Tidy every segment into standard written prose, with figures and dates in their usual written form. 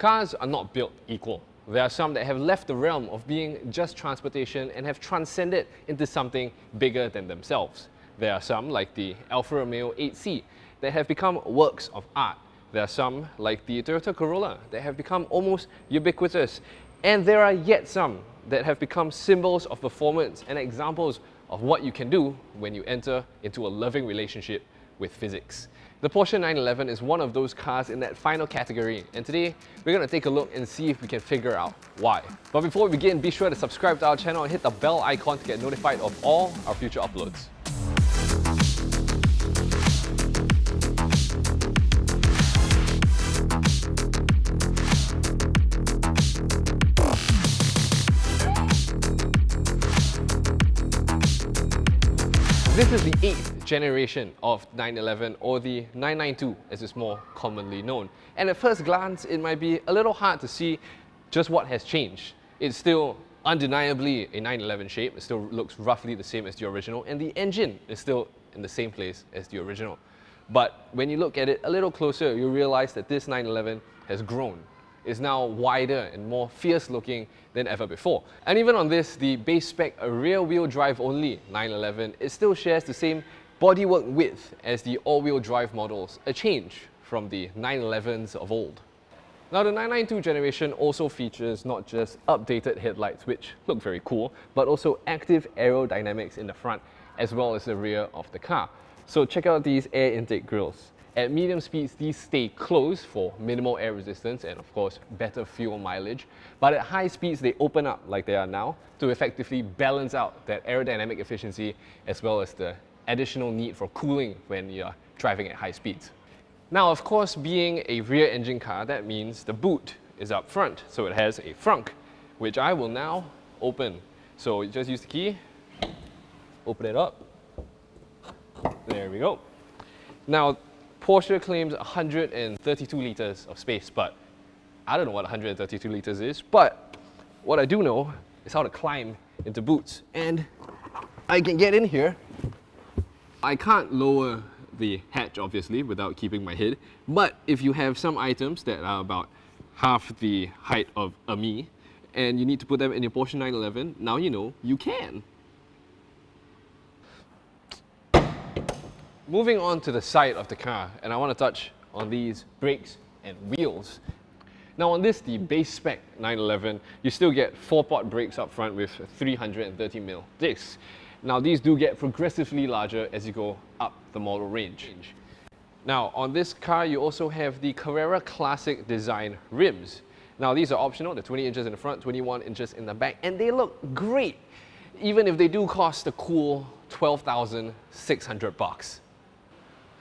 Cars are not built equal. There are some that have left the realm of being just transportation and have transcended into something bigger than themselves. There are some, like the Alfa Romeo 8C, that have become works of art. There are some, like the Toyota Corolla, that have become almost ubiquitous. And there are yet some that have become symbols of performance and examples of what you can do when you enter into a loving relationship with physics. The Porsche 911 is one of those cars in that final category, and today we're going to take a look and see if we can figure out why. But before we begin, be sure to subscribe to our channel and hit the bell icon to get notified of all our future uploads. This is the 8th generation of 911, or the 992 as it's more commonly known. And at first glance, it might be a little hard to see just what has changed. It's still undeniably a 911 shape, it still looks roughly the same as the original, and the engine is still in the same place as the original. But when you look at it a little closer, you realize that this 911 has grown. Is now wider and more fierce looking than ever before. And even on this, the base spec, a rear-wheel drive only 911, it still shares the same bodywork width as the all-wheel drive models, a change from the 911s of old. Now the 992 generation also features not just updated headlights, which look very cool, but also active aerodynamics in the front as well as the rear of the car. So check out these air intake grills. At medium speeds, these stay closed for minimal air resistance and of course better fuel mileage. But at high speeds, they open up like they are now to effectively balance out that aerodynamic efficiency as well as the additional need for cooling when you're driving at high speeds. Now, of course, being a rear engine car, that means the boot is up front. So it has a frunk, which I will now open. So you just use the key, open it up. There we go. Now, Porsche claims 132 litres of space, but I don't know what 132 litres is, but what I do know is how to climb into boots. And I can get in here. I can't lower the hatch, obviously, without keeping my head, but if you have some items that are about half the height of a me, and you need to put them in your Porsche 911, now you know you can. Moving on to the side of the car, and I want to touch on these brakes and wheels. Now on this, the base spec 911, you still get 4-pot brakes up front with 330mm discs. Now these do get progressively larger as you go up the model range. Now on this car, you also have the Carrera Classic design rims. Now these are optional, they're 20 inches in the front, 21 inches in the back, and they look great, even if they do cost a cool $12,600.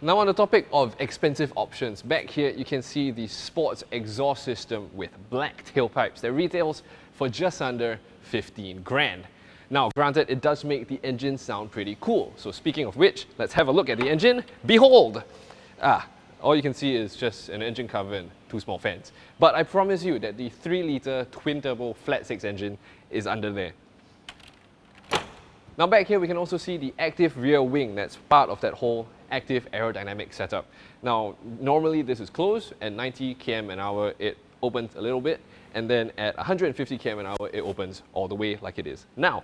Now on the topic of expensive options, back here you can see the sports exhaust system with black tailpipes that retails for just under 15 grand. Now granted, it does make the engine sound pretty cool. So speaking of which, let's have a look at the engine. Behold! All you can see is just an engine cover and 2 small fans. But I promise you that the 3-litre twin-turbo flat-6 engine is under there. Now back here we can also see the active rear wing that's part of that whole active aerodynamic setup. Now normally this is closed, at 90 km an hour it opens a little bit, and then at 150 km an hour it opens all the way like it is now.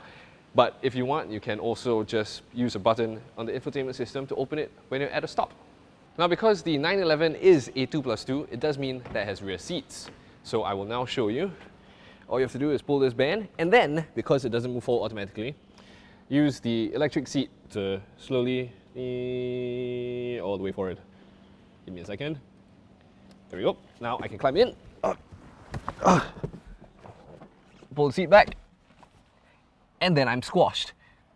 But if you want, you can also just use a button on the infotainment system to open it when you're at a stop. Now because the 911 is a 2+2, it does mean that it has rear seats. So I will now show you. All you have to do is pull this band, and then, because it doesn't move forward automatically, use the electric seat to slowly all the way forward. Give me a second. There we go. Now I can climb in. Pull the seat back. And then I'm squashed.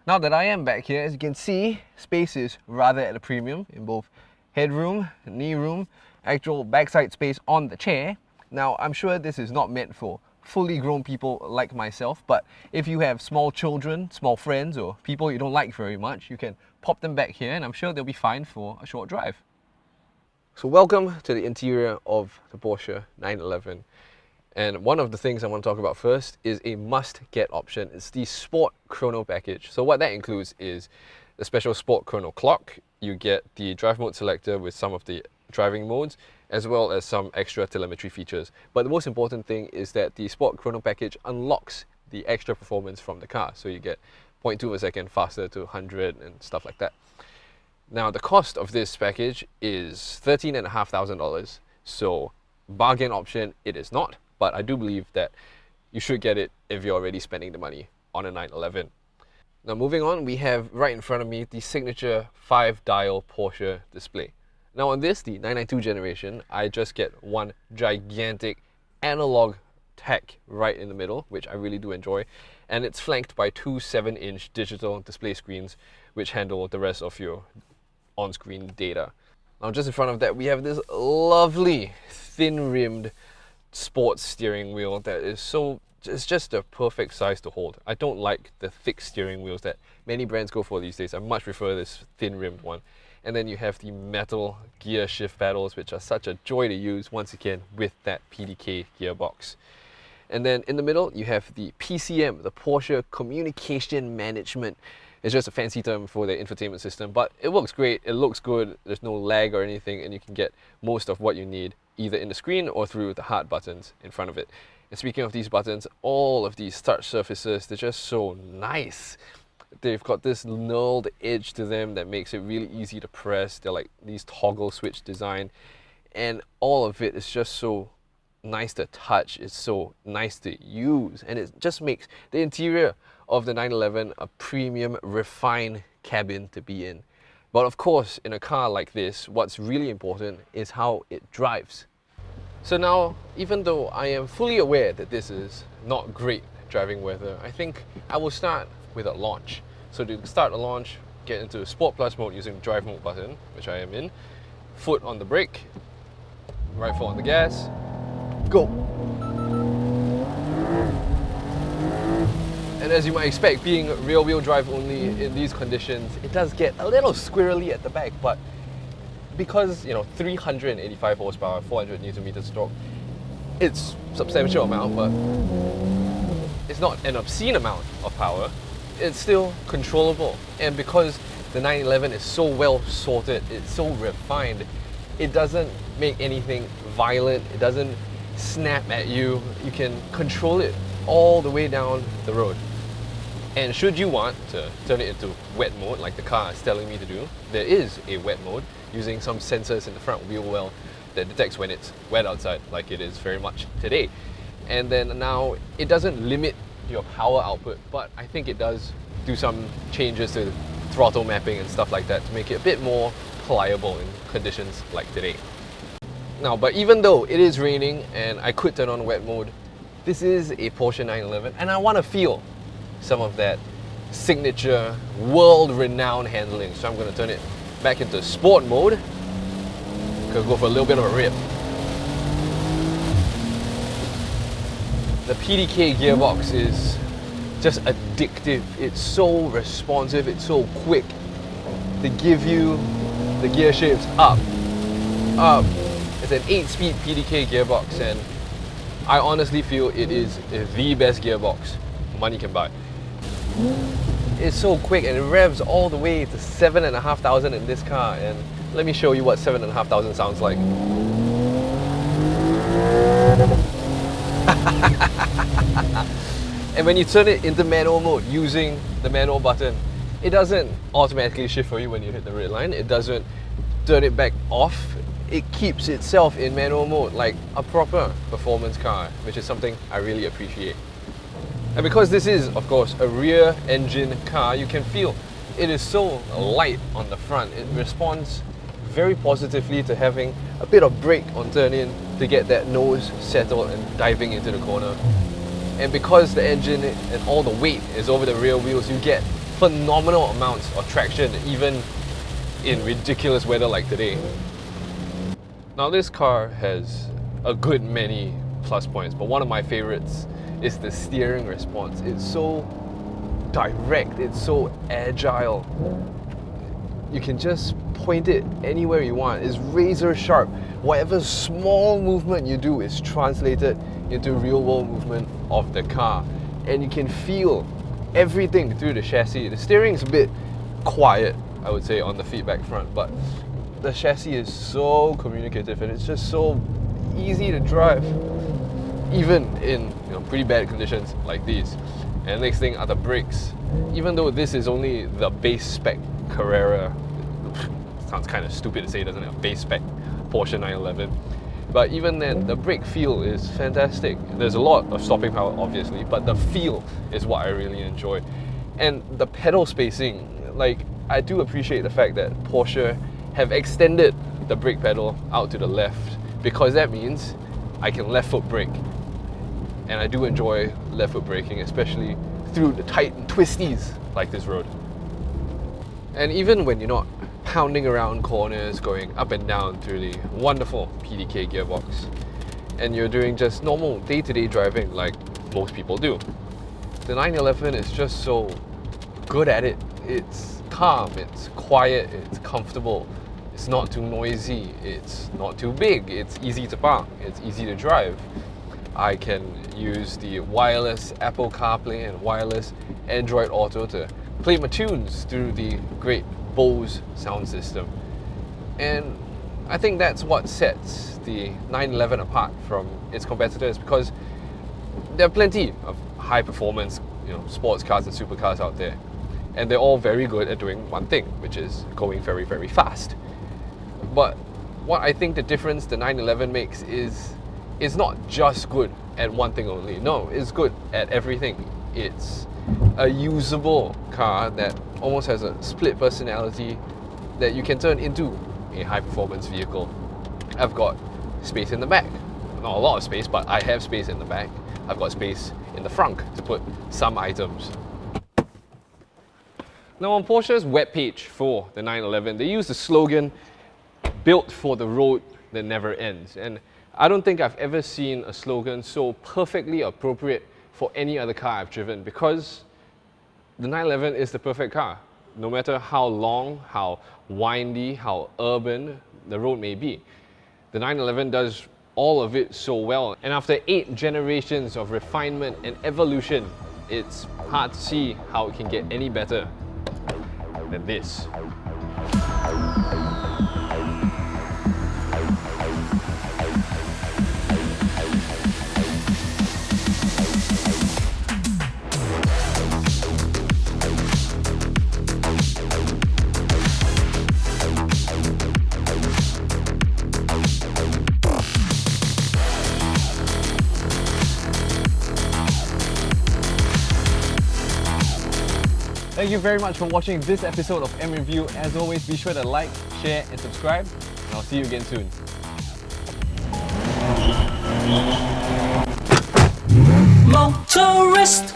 Now that I am back here, as you can see, space is rather at a premium in both headroom, knee room, actual backside space on the chair. Now I'm sure this is not meant for fully grown people like myself, but if you have small children, small friends, or people you don't like very much, you can pop them back here and I'm sure they'll be fine for a short drive. So welcome to the interior of the Porsche 911. And one of the things I want to talk about first is a must-get option. It's the Sport Chrono package. So what that includes is the special Sport Chrono clock. You get the drive mode selector with some of the driving modes, as well as some extra telemetry features. But the most important thing is that the Sport Chrono package unlocks the extra performance from the car. So you get 0.2 of a second faster to 100 and stuff like that. Now, the cost of this package is $13,500. So bargain option it is not, but I do believe that you should get it if you're already spending the money on a 911. Now, moving on, we have right in front of me the signature 5-dial Porsche display. Now on this, the 992 generation, I just get one gigantic analog tech right in the middle, which I really do enjoy, and it's flanked by two 7-inch digital display screens which handle the rest of your on-screen data. Now just in front of that, we have this lovely thin-rimmed sports steering wheel that is it's just the perfect size to hold. I don't like the thick steering wheels that many brands go for these days. I much prefer this thin-rimmed one. And then you have the metal gear shift pedals, which are such a joy to use, once again, with that PDK gearbox. And then in the middle, you have the PCM, the Porsche Communication Management. It's just a fancy term for the infotainment system, but it works great, it looks good, there's no lag or anything, and you can get most of what you need either in the screen or through the hard buttons in front of it. And speaking of these buttons, all of these touch surfaces, they're just so nice. They've got this knurled edge to them that makes it really easy to press. They're like these toggle switch design, and all of it is just so nice to touch. It's so nice to use, and it just makes the interior of the 911 a premium, refined cabin to be in. But of course, in a car like this, what's really important is how it drives. So now, even though I am fully aware that this is not great driving weather, I think I will start with a launch. So to start a launch, get into Sport Plus mode using the drive mode button, which I am in. Foot on the brake, right foot on the gas, go. And as you might expect, being rear wheel drive only in these conditions, it does get a little squirrely at the back, but because 385 horsepower, 400 Newton meters torque, it's a substantial amount, but it's not an obscene amount of power. It's still controllable, and because the 911 is so well sorted, it's so refined, it doesn't make anything violent, it doesn't snap at you. You can control it all the way down the road. And should you want to turn it into wet mode like the car is telling me to do, there is a wet mode using some sensors in the front wheel well that detects when it's wet outside, like it is very much today. And then now it doesn't limit your power output, but I think it does do some changes to throttle mapping and stuff like that to make it a bit more pliable in conditions like today. Now, but even though it is raining and I could turn on wet mode, this is a Porsche 911 and I want to feel some of that signature world-renowned handling. So I'm going to turn it back into sport mode. Gonna go for a little bit of a rip. The PDK gearbox is just addictive. It's so responsive, it's so quick. They give you the gear shifts up, up. It's an 8-speed PDK gearbox, and I honestly feel it is the best gearbox money can buy. It's so quick and it revs all the way to 7,500 in this car, and let me show you what 7,500 sounds like. And when you turn it into manual mode using the manual button, it doesn't automatically shift for you when you hit the red line. It doesn't turn it back off. It keeps itself in manual mode like a proper performance car, which is something I really appreciate. And because this is, of course, a rear engine car, you can feel it is so light on the front. It responds very positively to having a bit of brake on turn-in to get that nose settled and diving into the corner. And because the engine and all the weight is over the rear wheels, you get phenomenal amounts of traction even in ridiculous weather like today. Now this car has a good many plus points, but one of my favorites is the steering response. It's so direct, it's so agile. You can just point it anywhere you want. It's razor sharp. Whatever small movement you do is translated into real world movement of the car. And you can feel everything through the chassis. The steering is a bit quiet, I would say, on the feedback front, but the chassis is so communicative and it's just so easy to drive, even in pretty bad conditions like these. And the next thing are the brakes. Even though this is only the base spec Carrera, sounds kind of stupid to say, doesn't it? A base spec Porsche 911. But even then, the brake feel is fantastic. There's a lot of stopping power, obviously, but the feel is what I really enjoy. And the pedal spacing, like, I do appreciate the fact that Porsche have extended the brake pedal out to the left, because that means I can left foot brake. And I do enjoy left foot braking, especially through the tight and twisties like this road. And even when you're not pounding around corners, going up and down through the wonderful PDK gearbox, and you're doing just normal day-to-day driving like most people do, the 911 is just so good at it. It's calm, it's quiet, it's comfortable, it's not too noisy, it's not too big, it's easy to park, it's easy to drive. I can use the wireless Apple CarPlay and wireless Android Auto to play my tunes through the great Bose sound system. And I think that's what sets the 911 apart from its competitors, because there are plenty of high performance sports cars and supercars out there, and they're all very good at doing one thing, which is going very, very fast. But what I think the difference the 911 makes is it's not just good at one thing only. No, it's good at everything. It's a usable car that almost has a split personality that you can turn into a high performance vehicle. I've got space in the back. Not a lot of space, but I have space in the back. I've got space in the front to put some items. Now, on Porsche's webpage for the 911, they use the slogan, "Built for the road that never ends." And I don't think I've ever seen a slogan so perfectly appropriate for any other car I've driven, because the 911 is the perfect car. No matter how long, how windy, how urban the road may be, the 911 does all of it so well. And after 8 generations of refinement and evolution, it's hard to see how it can get any better than this. Thank you very much for watching this episode of mReview. As always, be sure to like, share and subscribe, and I'll see you again soon. Motorist